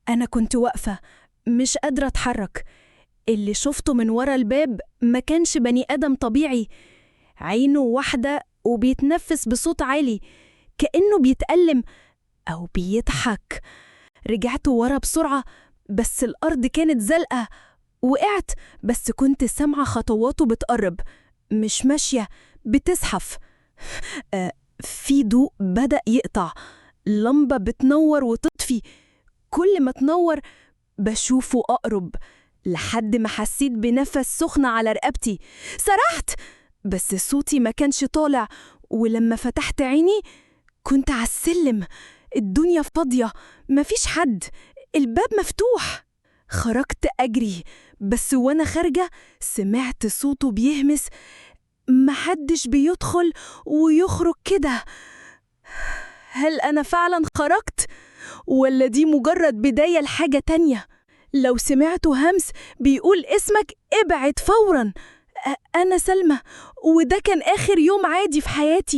أنا كنت واقفة مش قادرة أتحرك. اللي شفته من ورا الباب ما كانش بني آدم طبيعي. عينه واحدة وبيتنفس بصوت عالي كأنه بيتألم أو بيضحك. رجعت ورا بسرعة بس الأرض كانت زلقة. وقعت بس كنت سامعة خطواته بتقرب، مش ماشية، بتزحف. في ضوء بدأ يقطع، لمبة بتنور وتطفي. كل ما تنور بشوفه أقرب لحد ما حسيت بنفس سخن على رقبتي. سرحت بس صوتي ما كانش طالع. ولما فتحت عيني كنت على السلم، الدنيا فاضية، مفيش حد، الباب مفتوح. خرجت أجري بس وأنا خارجة سمعت صوته بيهمس. محدش بيدخل ويخرج كده. هل أنا فعلا خرجت؟ ولا دي مجرد بداية لحاجة تانية؟ لو سمعتوا همس بيقول اسمك ابعد فورا. أنا سلمى، وده كان آخر يوم عادي في حياتي.